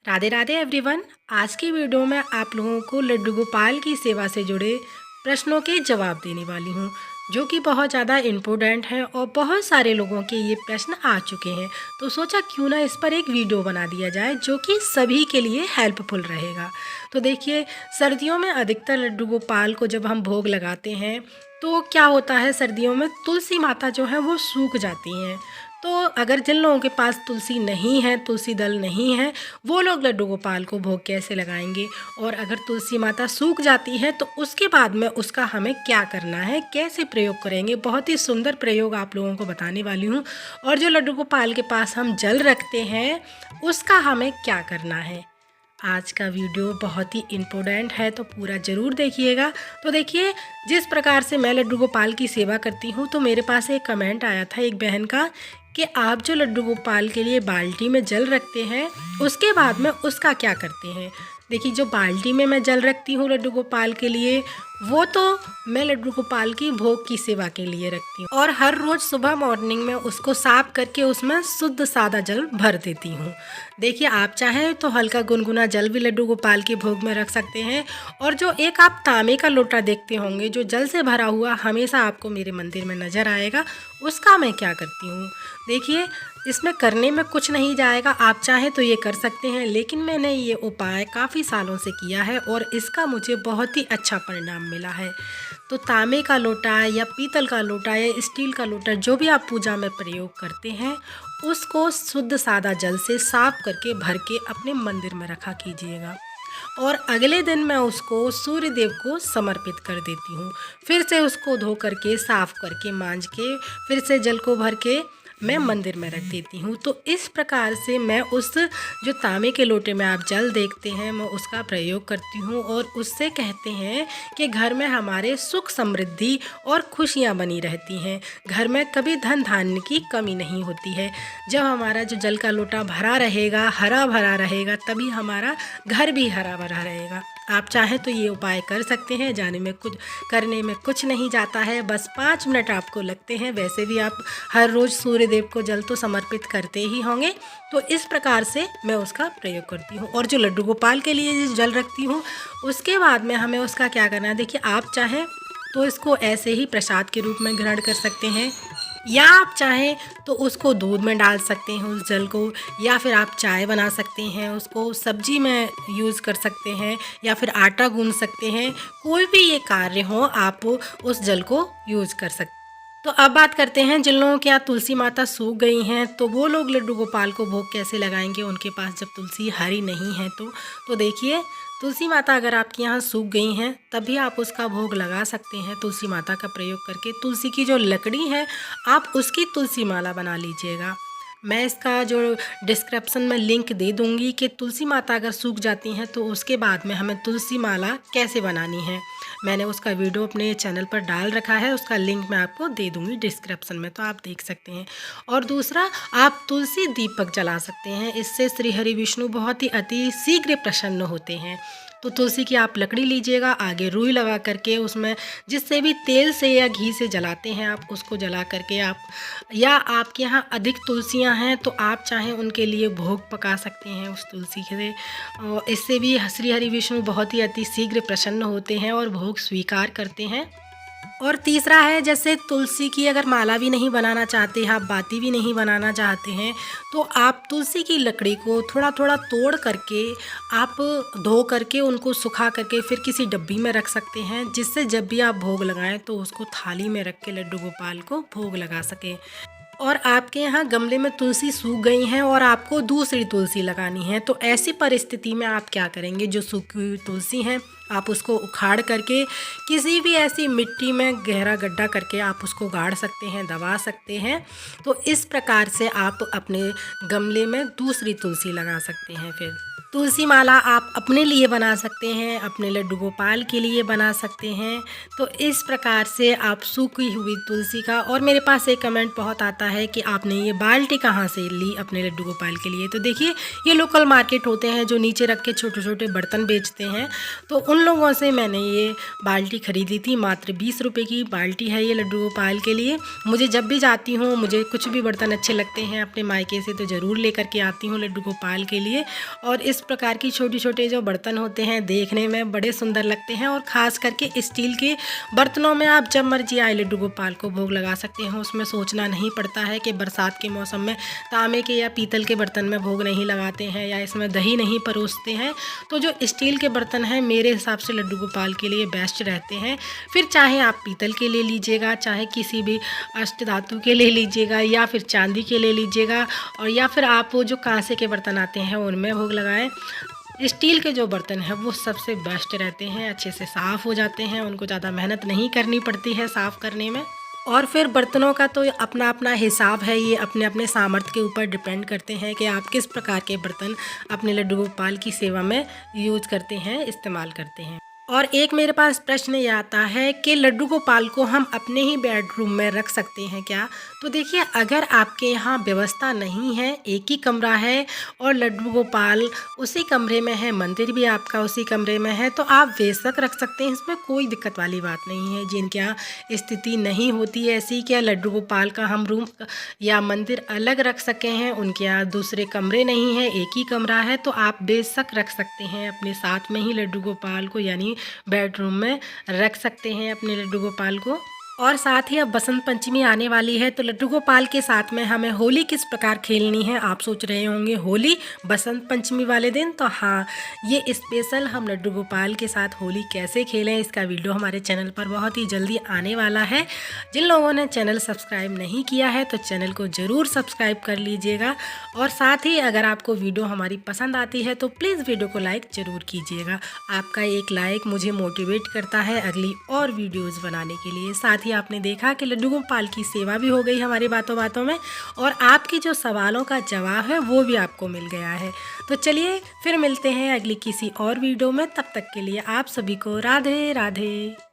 Radhe Radhe everyone. आज की video में आप लोगों को लड्डू गोपाल की सेवा से जुड़े प्रश्नों के जवाब देने वाली हूँ, जो कि बहुत ज़्यादा इम्पोर्टेंट हैं और बहुत सारे लोगों के ये प्रश्न आ चुके हैं। तो सोचा क्यों ना इस पर एक वीडियो बना दिया जाए जो कि सभी के लिए हेल्पफुल रहेगा। तो देखिए, सर्दियों में अधिकतर लड्डू गोपाल को जब हम भोग लगाते हैं तो क्या होता है, सर्दियों में तुलसी माता जो है वो सूख जाती हैं। तो अगर जिन लोगों के पास तुलसी नहीं है, तुलसी दल नहीं है, वो लोग लड्डू गोपाल को भोग कैसे लगाएंगे। और अगर तुलसी माता सूख जाती है तो उसके बाद में उसका हमें क्या करना है, कैसे प्रयोग करेंगे। बहुत ही सुंदर प्रयोग आप लोगों को बताने वाली हूँ। और जो लड्डू गोपाल के पास हम जल रखते हैं उसका हमें क्या करना है। आज का वीडियो बहुत ही इम्पोर्टेंट है, तो पूरा ज़रूर देखिएगा। तो देखिए, जिस प्रकार से मैं लड्डू गोपाल की सेवा करती हूँ, तो मेरे पास एक कमेंट आया था एक बहन का कि आप जो लड्डू गोपाल के लिए बाल्टी में जल रखते हैं उसके बाद में उसका क्या करते हैं। देखिए, जो बाल्टी में मैं जल रखती हूँ लड्डू गोपाल के लिए, वो तो मैं लड्डू गोपाल की भोग की सेवा के लिए रखती हूँ और हर रोज़ सुबह मॉर्निंग में उसको साफ करके उसमें शुद्ध सादा जल भर देती हूँ। देखिए, आप चाहें तो हल्का गुनगुना जल भी लड्डू गोपाल के भोग में रख सकते हैं। और जो एक आप तांबे का लोटा देखते होंगे जो जल से भरा हुआ हमेशा आपको मेरे मंदिर में नज़र आएगा, उसका मैं क्या करती हूँ। देखिए, इसमें करने में कुछ नहीं जाएगा, आप चाहें तो ये कर सकते हैं, लेकिन मैंने ये उपाय काफ़ी सालों से किया है और इसका मुझे बहुत ही अच्छा परिणाम मिला है। तो तांबे का लोटा या पीतल का लोटा या स्टील का लोटा, जो भी आप पूजा में प्रयोग करते हैं, उसको शुद्ध सादा जल से साफ करके भर के अपने मंदिर में रखा कीजिएगा। और अगले दिन मैं उसको सूर्य देव को समर्पित कर देती हूँ। फिर से उसको धो करके, साफ करके, मांज के, फिर से जल को भर के मैं मंदिर में रख देती हूँ। तो इस प्रकार से मैं उस जो तांबे के लोटे में आप जल देखते हैं, मैं उसका प्रयोग करती हूँ। और उससे कहते हैं कि घर में हमारे सुख समृद्धि और खुशियाँ बनी रहती हैं, घर में कभी धन धान्य की कमी नहीं होती है। जब हमारा जो जल का लोटा भरा रहेगा, हरा भरा रहेगा, तभी हमारा घर भी हरा भरा रहेगा। आप चाहें तो ये उपाय कर सकते हैं, करने में कुछ नहीं जाता है, बस 5 मिनट आपको लगते हैं। वैसे भी आप हर रोज़ सूर्य देव को जल तो समर्पित करते ही होंगे। तो इस प्रकार से मैं उसका प्रयोग करती हूँ। और जो लड्डू गोपाल के लिए जल रखती हूँ उसके बाद में हमें उसका क्या करना है। देखिए, आप चाहें तो इसको ऐसे ही प्रसाद के रूप में ग्रहण कर सकते हैं, या आप चाहें तो उसको दूध में डाल सकते हैं उस जल को, या फिर आप चाय बना सकते हैं, उसको सब्जी में यूज़ कर सकते हैं, या फिर आटा गूंथ सकते हैं। कोई भी ये कार्य हो, आप उस जल को यूज़ कर सकते हैं। तो अब बात करते हैं, जिन लोगों के यहाँ तुलसी माता सूख गई हैं तो वो लोग लड्डू गोपाल को भोग कैसे लगाएंगे, उनके पास जब तुलसी हरी नहीं है तो देखिए, तुलसी माता अगर आपके यहाँ सूख गई हैं तभी आप उसका भोग लगा सकते हैं तुलसी माता का प्रयोग करके। तुलसी की जो लकड़ी है, आप उसकी तुलसी माला बना लीजिएगा। मैं इसका जो डिस्क्रिप्शन में लिंक दे दूँगी कि तुलसी माता अगर सूख जाती हैं तो उसके बाद में हमें तुलसी माला कैसे बनानी है। मैंने उसका वीडियो अपने चैनल पर डाल रखा है, उसका लिंक मैं आपको दे दूँगी डिस्क्रिप्शन में, तो आप देख सकते हैं। और दूसरा, आप तुलसी दीपक जला सकते हैं, इससे श्री हरि विष्णु बहुत ही अति शीघ्र प्रसन्न होते हैं। तो तुलसी की आप लकड़ी लीजिएगा, आगे रुई लगा करके उसमें जिससे भी तेल से या घी से जलाते हैं आप उसको जला करके आप, या आपके यहाँ अधिक तुलसियाँ हैं तो आप चाहें उनके लिए भोग पका सकते हैं उस तुलसी से। और इससे भी श्री हरि विष्णु बहुत ही अति शीघ्र प्रसन्न होते हैं और भोग स्वीकार करते हैं। और तीसरा है, जैसे तुलसी की अगर माला भी नहीं बनाना चाहते हैं, आप बाती भी नहीं बनाना चाहते हैं, तो आप तुलसी की लकड़ी को थोड़ा थोड़ा तोड़ करके आप धो करके उनको सुखा करके फिर किसी डब्बी में रख सकते हैं, जिससे जब भी आप भोग लगाएं तो उसको थाली में रख के लड्डू गोपाल को भोग लगा सकें। और आपके यहाँ गमले में तुलसी सूख गई हैं और आपको दूसरी तुलसी लगानी है, तो ऐसी परिस्थिति में आप क्या करेंगे, जो सूखी हुई तुलसी हैं आप उसको उखाड़ करके किसी भी ऐसी मिट्टी में गहरा गड्ढा करके आप उसको गाड़ सकते हैं, दबा सकते हैं। तो इस प्रकार से आप अपने गमले में दूसरी तुलसी लगा सकते हैं। फिर तुलसी माला आप अपने लिए बना सकते हैं, अपने लड्डू गोपाल के लिए बना सकते हैं। तो इस प्रकार से आप सूखी हुई तुलसी का, और मेरे पास एक कमेंट बहुत आता है कि आपने ये बाल्टी कहाँ से ली अपने लड्डू गोपाल के लिए। तो देखिए, ये लोकल मार्केट होते हैं जो नीचे रख के छोटे छोटे बर्तन बेचते हैं, तो उन लोगों से मैंने ये बाल्टी खरीदी थी। मात्र 20 रुपये की बाल्टी है ये लड्डू गोपाल के लिए। मुझे जब भी जाती हूँ, मुझे कुछ भी बर्तन अच्छे लगते हैं अपने मायके से, तो ज़रूर लेकर के आती हूँ लड्डू गोपाल के लिए। और इस प्रकार की छोटे छोटे जो बर्तन होते हैं देखने में बड़े सुंदर लगते हैं और ख़ास करके स्टील के बर्तनों में आप जब मर्जी आए लड्डू गोपाल को भोग लगा सकते हैं। उसमें सोचना नहीं पड़ता है कि बरसात के मौसम में तांबे के या पीतल के बर्तन में भोग नहीं लगाते हैं या इसमें दही नहीं परोसते हैं। तो जो स्टील के बर्तन हैं मेरे हिसाब से लड्डू गोपाल के लिए बेस्ट रहते हैं। फिर चाहे आप पीतल के ले लीजिएगा, चाहे किसी भी अष्ट धातु के ले लीजिएगा या फिर चांदी के ले लीजिएगा, और या फिर आप वो जो कांसे के बर्तन आते हैं उनमें भोग लगाएं। स्टील के जो बर्तन हैं वो सबसे बेस्ट रहते हैं, अच्छे से साफ़ हो जाते हैं, उनको ज़्यादा मेहनत नहीं करनी पड़ती है साफ़ करने में। और फिर बर्तनों का तो अपना अपना हिसाब है, ये अपने अपने सामर्थ्य के ऊपर डिपेंड करते हैं कि आप किस प्रकार के बर्तन अपने लड्डू गोपाल की सेवा में यूज करते हैं, इस्तेमाल करते हैं। और एक मेरे पास प्रश्न ये आता है कि लड्डू गोपाल को हम अपने ही बेडरूम में रख सकते हैं क्या? तो देखिए, अगर आपके यहाँ व्यवस्था नहीं है, एक ही कमरा है और लड्डू गोपाल उसी कमरे में है, मंदिर भी आपका उसी कमरे में है, तो आप बेशक रख सकते हैं, इसमें कोई दिक्कत वाली बात नहीं है। जिनके यहाँ स्थिति नहीं होती है ऐसी कि लड्डू गोपाल का हम रूम या मंदिर अलग रख सके हैं, उनके यहाँ दूसरे कमरे नहीं है, एक ही कमरा है, तो आप बेशक रख सकते हैं अपने साथ में ही लड्डू गोपाल को, यानी बेडरूम में रख सकते हैं अपने लड्डू गोपाल को। और साथ ही अब बसंत पंचमी आने वाली है, तो लड्डू गोपाल के साथ में हमें होली किस प्रकार खेलनी है। आप सोच रहे होंगे होली बसंत पंचमी वाले दिन, तो हाँ, ये स्पेशल हम लड्डू गोपाल के साथ होली कैसे खेलें, इसका वीडियो हमारे चैनल पर बहुत ही जल्दी आने वाला है। जिन लोगों ने चैनल सब्सक्राइब नहीं किया है तो चैनल को ज़रूर सब्सक्राइब कर लीजिएगा। और साथ ही अगर आपको वीडियो हमारी पसंद आती है तो प्लीज़ वीडियो को लाइक ज़रूर कीजिएगा। आपका एक लाइक मुझे मोटिवेट करता है अगली और वीडियोज़ बनाने के लिए। साथ ही आपने देखा कि लड्डू गोपाल की सेवा भी हो गई हमारी बातों बातों में, और आपकी जो सवालों का जवाब है वो भी आपको मिल गया है। तो चलिए फिर मिलते हैं अगली किसी और वीडियो में, तब तक के लिए आप सभी को राधे राधे।